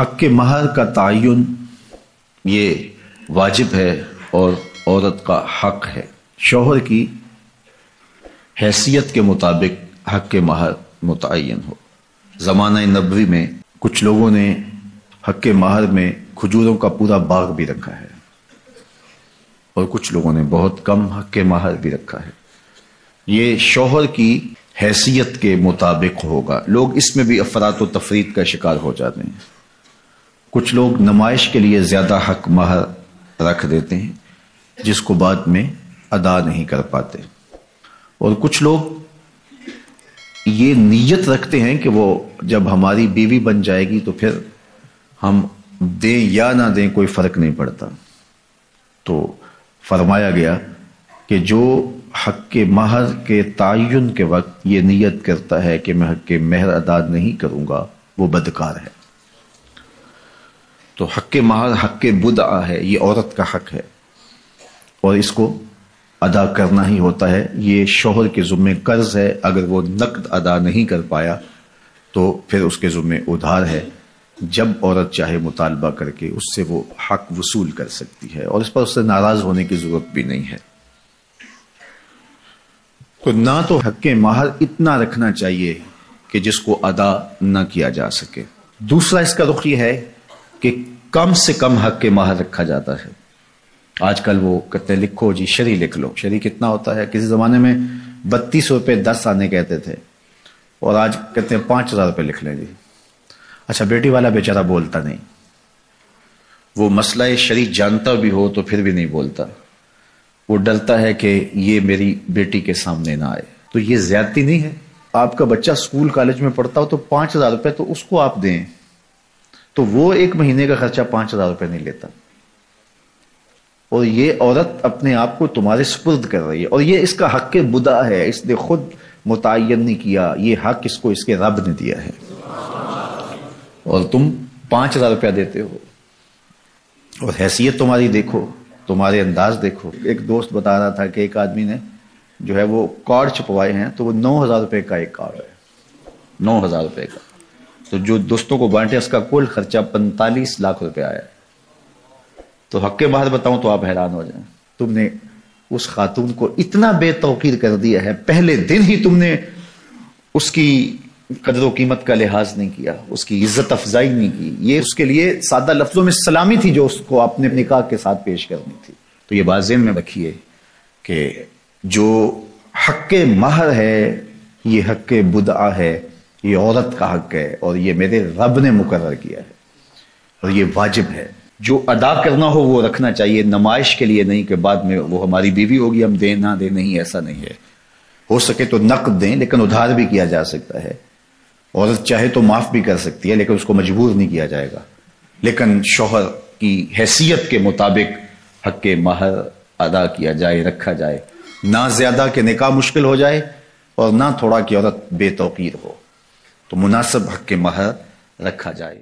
حق کے مہر کا تعین یہ واجب ہے اور عورت کا حق ہے۔ شوہر کی حیثیت کے مطابق حق کے مہر متعین ہو۔ زمانہ نبوی میں کچھ لوگوں نے حق کے مہر میں کھجوروں کا پورا باغ بھی رکھا ہے اور کچھ لوگوں نے بہت کم حق کے مہر بھی رکھا ہے۔ یہ شوہر کی حیثیت کے مطابق ہوگا۔ لوگ اس میں بھی افراط و تفریط کا شکار ہو جاتے ہیں۔ کچھ لوگ نمائش کے لیے زیادہ حق مہر رکھ دیتے ہیں جس کو بعد میں ادا نہیں کر پاتے، اور کچھ لوگ یہ نیت رکھتے ہیں کہ وہ جب ہماری بیوی بن جائے گی تو پھر ہم دیں یا نہ دیں کوئی فرق نہیں پڑتا۔ تو فرمایا گیا کہ جو حق کے مہر کے تعین کے وقت یہ نیت کرتا ہے کہ میں حق کے مہر ادا نہیں کروں گا وہ بدکار ہے۔ تو حق کے مہر حق کے بدعہ ہے، یہ عورت کا حق ہے اور اس کو ادا کرنا ہی ہوتا ہے۔ یہ شوہر کے ذمہ قرض ہے، اگر وہ نقد ادا نہیں کر پایا تو پھر اس کے ذمہ ادھار ہے۔ جب عورت چاہے مطالبہ کر کے اس سے وہ حق وصول کر سکتی ہے اور اس پر اس سے ناراض ہونے کی ضرورت بھی نہیں ہے۔ تو نہ تو حق کے مہر اتنا رکھنا چاہیے کہ جس کو ادا نہ کیا جا سکے۔ دوسرا اس کا رخ یہ ہے کہ کم سے کم حق کے مہر رکھا جاتا ہے۔ آج کل وہ کہتے ہیں لکھو جی شرعی لکھ لو۔ شرعی کتنا ہوتا ہے؟ کسی زمانے میں 3200 روپے 10 آنے کہتے تھے اور آج کہتے ہیں 5000 روپے لکھ لیں جی۔ اچھا بیٹی والا بیچارہ بولتا نہیں، وہ مسئلہ شرعی جانتا بھی ہو تو پھر بھی نہیں بولتا، وہ ڈرتا ہے کہ یہ میری بیٹی کے سامنے نہ آئے۔ تو یہ زیادتی نہیں ہے؟ آپ کا بچہ اسکول کالج میں پڑھتا ہو تو 5000 روپے تو اس کو آپ دیں، تو وہ ایک مہینے کا خرچہ 5000 روپے نہیں لیتا، اور یہ عورت اپنے آپ کو تمہارے سپرد کر رہی ہے، اور یہ اس کا حق بدعہ ہے، اس نے خود متعین نہیں کیا، یہ حق اس کو اس کے رب نے دیا ہے، اور تم 5000 روپیہ دیتے ہو۔ اور حیثیت تمہاری دیکھو، تمہارے انداز دیکھو۔ ایک دوست بتا رہا تھا کہ ایک آدمی نے جو ہے وہ کارڈ چھپوائے ہیں تو وہ 9000 روپے کا ایک کارڈ ہے، 9000 روپے کا، تو جو دوستوں کو بانٹے اس کا کل خرچہ 45 لاکھ روپے آیا۔ تو حق کے مہر بتاؤں تو آپ حیران ہو جائیں، تم نے اس خاتون کو اتنا بے توقیر کر دیا ہے، پہلے دن ہی تم نے اس کی قدر و قیمت کا لحاظ نہیں کیا، اس کی عزت افزائی نہیں کی۔ یہ اس کے لیے سادہ لفظوں میں سلامی تھی جو اس کو اپنے نکاح کے ساتھ پیش کرنی تھی۔ تو یہ بات ذہن میں رکھیے کہ جو حق مہر ہے یہ حق بدعہ ہے، یہ عورت کا حق ہے اور یہ میرے رب نے مقرر کیا ہے اور یہ واجب ہے۔ جو ادا کرنا ہو وہ رکھنا چاہیے، نمائش کے لیے نہیں کہ بعد میں وہ ہماری بیوی ہوگی ہم دیں نہ دیں، نہیں، ایسا نہیں ہے۔ ہو سکے تو نقد دیں لیکن ادھار بھی کیا جا سکتا ہے، عورت چاہے تو معاف بھی کر سکتی ہے لیکن اس کو مجبور نہیں کیا جائے گا، لیکن شوہر کی حیثیت کے مطابق حق مہر ادا کیا جائے، رکھا جائے، نہ زیادہ کہ نکاح مشکل ہو جائے اور نہ تھوڑا کہ عورت بے توقیر ہو، تو مناسب حق مہر رکھا جائے۔